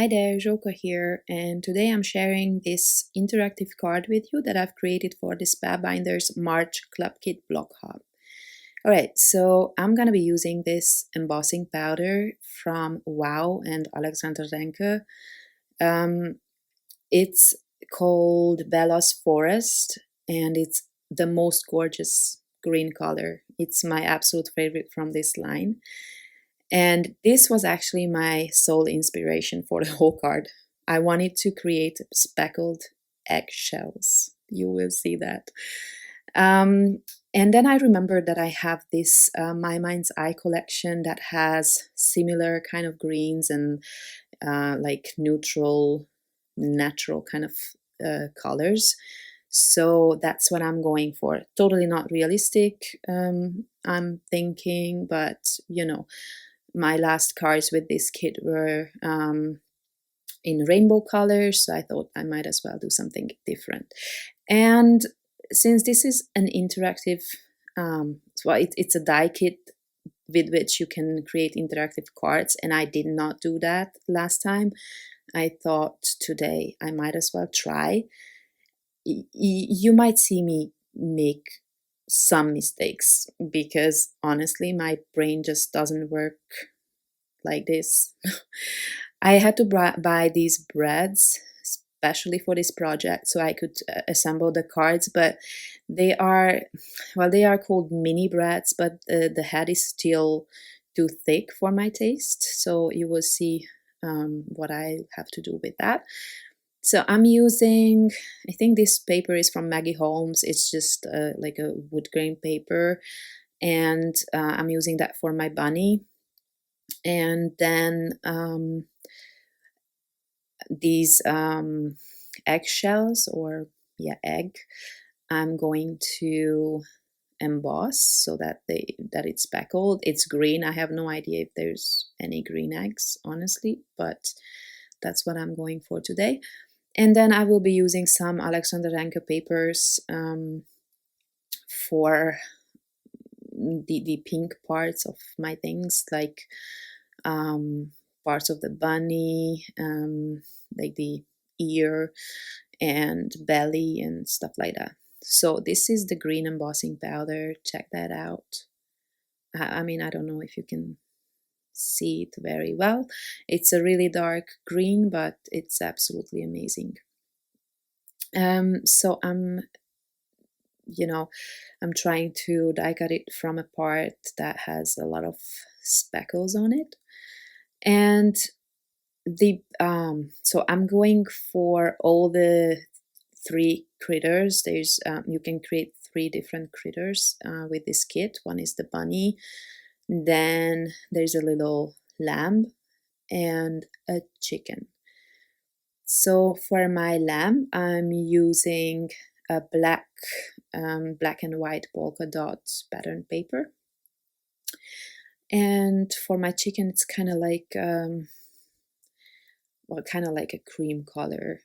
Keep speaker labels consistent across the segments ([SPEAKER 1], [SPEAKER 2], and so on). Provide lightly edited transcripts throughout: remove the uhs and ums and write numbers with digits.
[SPEAKER 1] Hi there, Joka here, and today I'm sharing this interactive card with you that I've created for the Spellbinders March Club Kit Block Hub. Alright, so I'm gonna be using this embossing powder from Wow and Alexander Renke. It's called Bella's Forest, and it's the most gorgeous green color. It's my absolute favorite from this line. And this was actually my sole inspiration for the whole card. I wanted to create speckled eggshells. You will see that. And then I remembered that I have this My Mind's Eye collection that has similar kind of greens and like neutral, natural kind of colors. So that's what I'm going for. Totally not realistic, I'm thinking, but you know, my last cards with this kit were in rainbow colors, so I thought I might as well do something different. And since this is an interactive, it's a die kit with which you can create interactive cards, and I did not do that last time, I thought today I might as well try. You might see me make some mistakes because honestly my brain just doesn't work like this. I had to buy these breads especially for this project so I could assemble the cards, but they are, well, they are called mini breads, but the head is still too thick for my taste, so you will see what I have to do with that. So I'm using, I think this paper is from Maggie Holmes. It's just like a wood grain paper, and I'm using that for my bunny. And then these eggshells, or yeah, egg, I'm going to emboss so that it's speckled. It's green. I have no idea if there's any green eggs, honestly, but that's what I'm going for today. And then I will be using some Alexander Renke papers for the pink parts of my things, like parts of the bunny, like the ear and belly and stuff like that. So this is the green embossing powder. Check that out. I mean, I don't know if you can see it very well. It's a really dark green, but it's absolutely amazing. So I'm trying to die cut it from a part that has a lot of speckles on it. And so I'm going for all the three critters. There's you can create three different critters with this kit. One is the bunny, then there's a little lamb and a chicken. So for my lamb, I'm using a black and white polka dot pattern paper. And for my chicken, it's kind of like kind of like a cream color,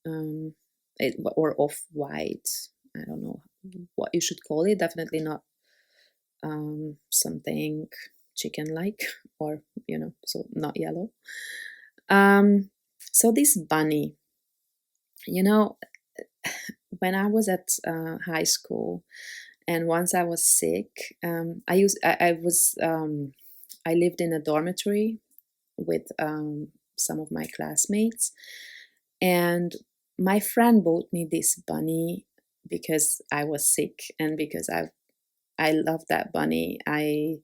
[SPEAKER 1] or off-white. I don't know what you should call it. Definitely not something chicken-like, or so not yellow. So this bunny, when I was at high school, and once I was sick, I lived in a dormitory with some of my classmates, and my friend bought me this bunny because I was sick and because I love that bunny. I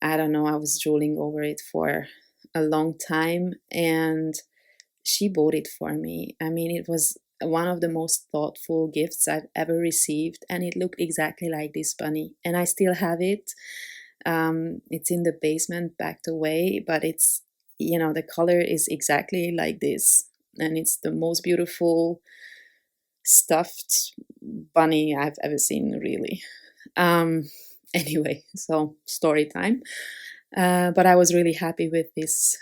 [SPEAKER 1] don't know, I was drooling over it for a long time, and she bought it for me. I mean, it was one of the most thoughtful gifts I've ever received, and it looked exactly like this bunny, and I still have it. It's in the basement, backed away, but it's, the color is exactly like this, and it's the most beautiful stuffed bunny I've ever seen, really. Anyway, so story time. But I was really happy with this,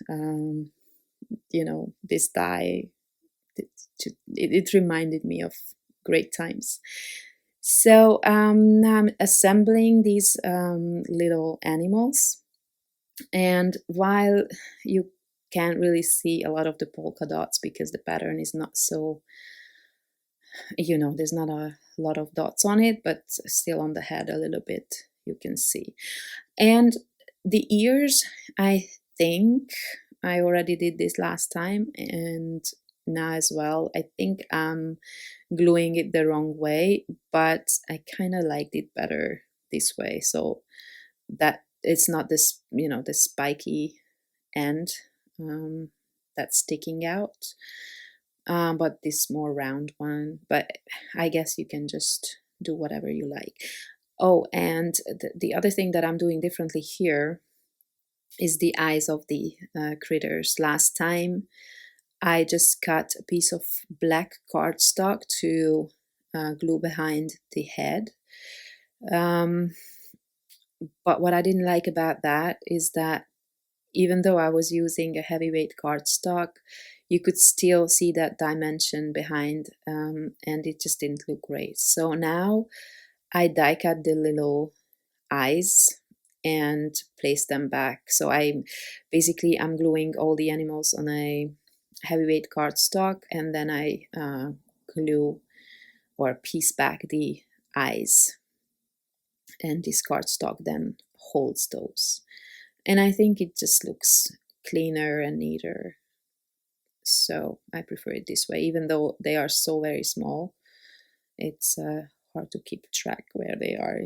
[SPEAKER 1] this die. It reminded me of great times. So now I'm assembling these little animals, and while you can't really see a lot of the polka dots because the pattern is not so, there's not a lot of dots on it, but still on the head a little bit you can see. And the ears, I think I already did this last time and now as well. I think I'm gluing it the wrong way, but I kind of liked it better this way, so that it's not this, the spiky end that's sticking out, but this more round one. But I guess you can just do whatever you like. Oh, and the other thing that I'm doing differently here is the eyes of the critters. Last time I just cut a piece of black cardstock to glue behind the head. But what I didn't like about that is that even though I was using a heavyweight cardstock, you could still see that dimension behind, and it just didn't look great. So now I die cut the little eyes and place them back. So I'm gluing all the animals on a heavyweight cardstock, and then I glue or piece back the eyes, and this cardstock then holds those. And I think it just looks cleaner and neater. So I prefer it this way, even though they are so very small. It's hard to keep track where they are,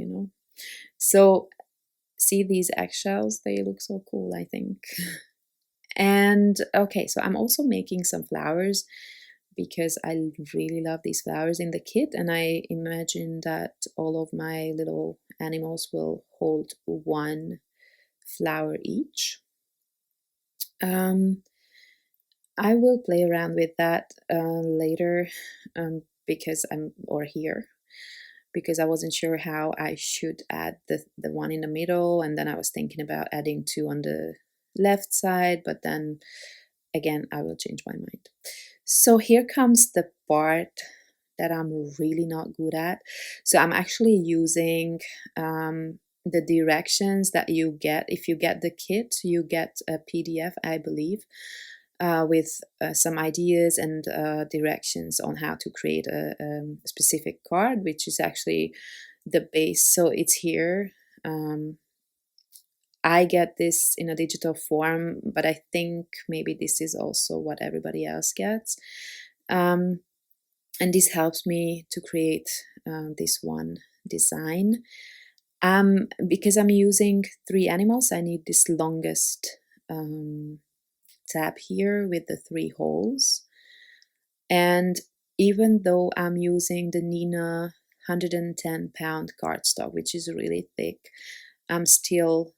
[SPEAKER 1] So see these eggshells? They look so cool, I think. And okay, so I'm also making some flowers because I really love these flowers in the kit, and I imagine that all of my little animals will hold one flower each. I will play around with that later because I wasn't sure how I should add the one in the middle, and then I was thinking about adding two on the left side, but then again I will change my mind. So here comes the part that I'm really not good at. So I'm actually using the directions that you get. If you get the kit, you get a PDF, I believe, with some ideas and directions on how to create a specific card, which is actually the base. So it's here. I get this in a digital form, but I think maybe this is also what everybody else gets. And this helps me to create this one design. Because I'm using 3 animals, I need this longest tab here with the 3 holes. And even though I'm using the Nina 110-pound cardstock, which is really thick, I'm still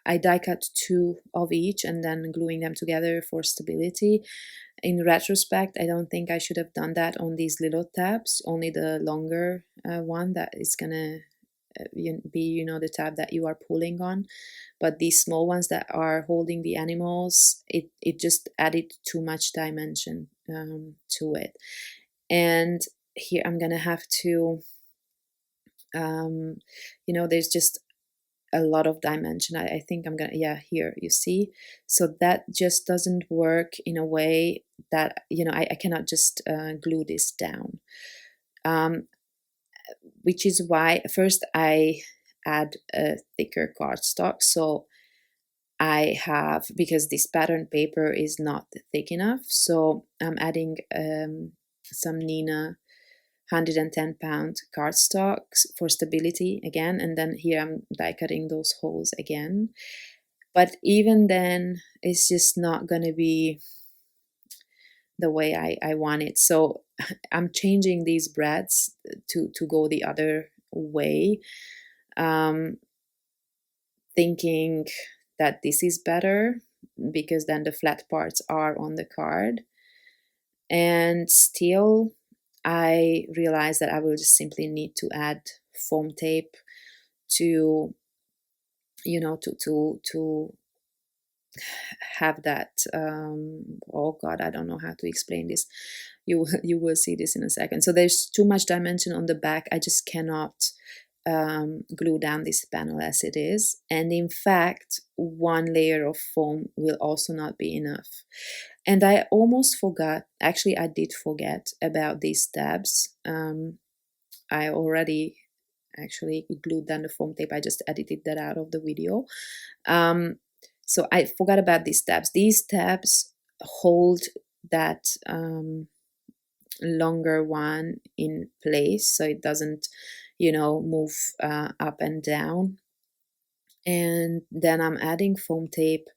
[SPEAKER 1] I die cut 2 of each and then gluing them together for stability. In retrospect, I don't think I should have done that on these little tabs, only the longer one that is gonna be, the tab that you are pulling on. But these small ones that are holding the animals, it just added too much dimension to it. And here I'm gonna have to, there's just a lot of dimension. I think I'm gonna, here you see. So that just doesn't work in a way that, I cannot just glue this down. Which is why first I add a thicker cardstock. So I have, because this pattern paper is not thick enough, so I'm adding some Nina 110-pound cardstock for stability again, and then here I'm die cutting those holes again. But even then, it's just not gonna be the way I want it. So I'm changing these breadths to go the other way, thinking that this is better because then the flat parts are on the card. And still, I realized that I will just simply need to add foam tape to, to have that. Oh God, I don't know how to explain this. You will see this in a second. So there's too much dimension on the back. I just cannot glue down this panel as it is, and in fact one layer of foam will also not be enough. And I almost forgot, actually I did forget about these tabs. I already actually glued down the foam tape, I just edited that out of the video. So I forgot about these tabs. These tabs hold that longer one in place so it doesn't, you know, move up and down. And then I'm adding foam tape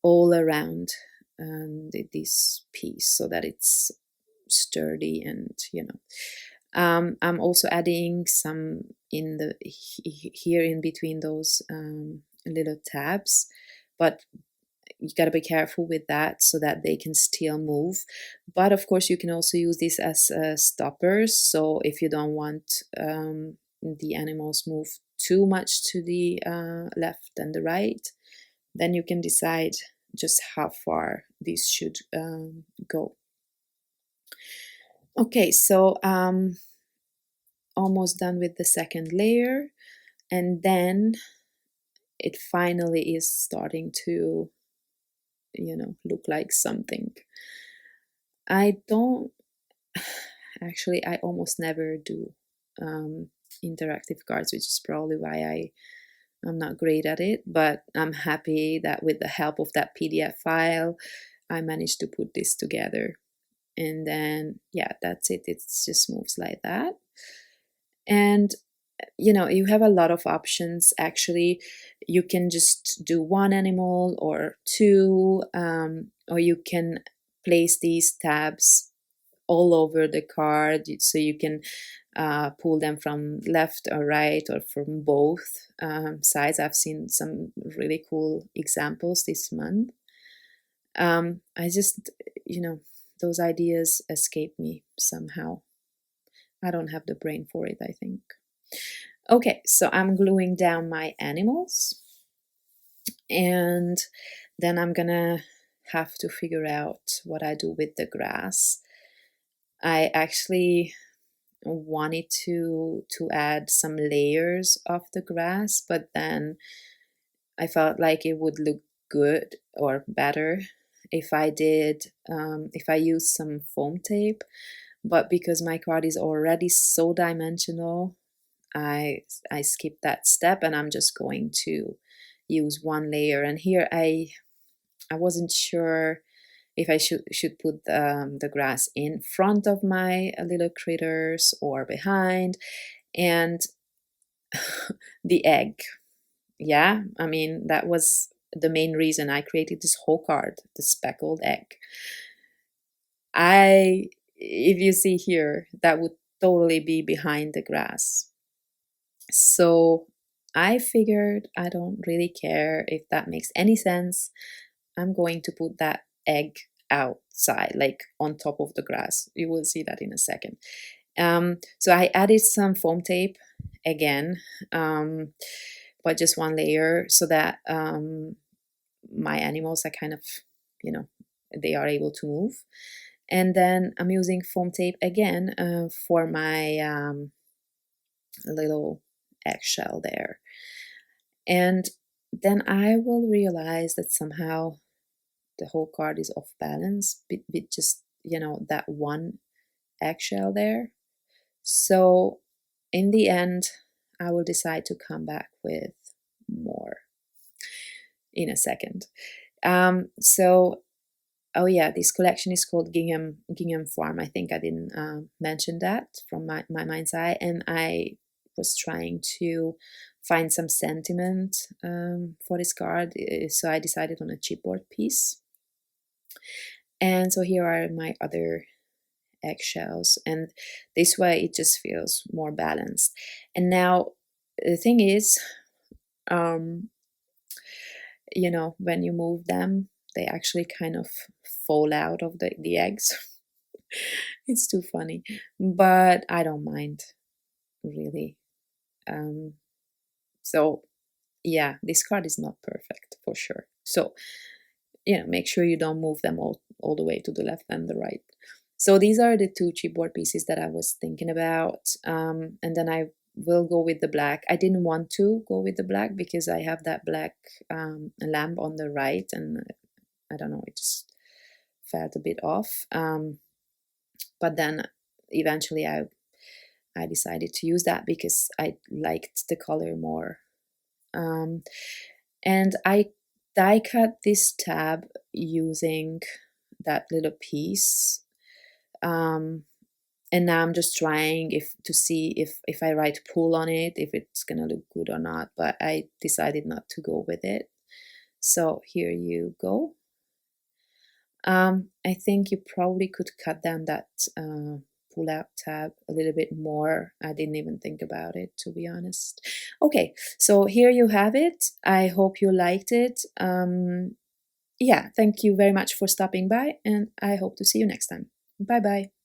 [SPEAKER 1] all around this piece so that it's sturdy and, you know. I'm also adding some in the here in between those little tabs, but you got to be careful with that so that they can still move. But of course you can also use this as stoppers, so if you don't want the animals move too much to the left and the right, then you can decide just how far this should go. Okay, so almost done with the second layer, and then it finally is starting to, you know, look like something. I don't actually, I almost never do interactive cards, which is probably why I'm not great at it, but I'm happy that with the help of that PDF file I managed to put this together. And then yeah, that's it, it just moves like that. And you know, you have a lot of options actually. You can just do one animal or two, or you can place these tabs all over the card so you can pull them from left or right or from both sides. I've seen some really cool examples this month. I just, you know, those ideas escape me somehow. I don't have the brain for it, I think. Okay, so I'm gluing down my animals, and then I'm gonna have to figure out what I do with the grass. I actually wanted to add some layers of the grass, but then I felt like it would look good or better if I did if I used some foam tape. But because my card is already so dimensional, I skipped that step, and I'm just going to use one layer. And here I wasn't sure if I should put the grass in front of my little critters or behind. And the egg, yeah, I mean, that was the main reason I created this whole card, the speckled egg. If you see here, that would totally be behind the grass. So I figured I don't really care if that makes any sense. I'm going to put that egg outside, like on top of the grass. You will see that in a second. So I added some foam tape again, but just one layer so that my animals are kind of, you know, they are able to move. And then I'm using foam tape again for my little eggshell there. And then I will realize that somehow the whole card is off balance with just, you know, that one eggshell there. So in the end, I will decide to come back with more in a second. So, oh yeah, this collection is called Gingham Farm. I think I didn't mention that from my mind's eye, and I was trying to find some sentiment for this card, so I decided on a chipboard piece. And so here are my other eggshells, and this way it just feels more balanced. And now the thing is, you know, when you move them, they actually kind of fall out of the eggs. It's too funny, but I don't mind, really. So yeah, this card is not perfect for sure. So, you know, make sure you don't move them all the way to the left and the right. So these are the two chipboard pieces that I was thinking about. And then I will go with the black. I didn't want to go with the black because I have that black lamp on the right, and I don't know, it just felt a bit off. But then eventually I decided to use that because I liked the color more. And I die cut this tab using that little piece. And now I'm just trying to see if I write pull on it, if it's gonna look good or not, but I decided not to go with it. So here you go. I think you probably could cut down that pull out tab a little bit more. I didn't even think about it, to be honest. Okay, so here you have it. I hope you liked it. Yeah, thank you very much for stopping by, and I hope to see you next time. Bye bye.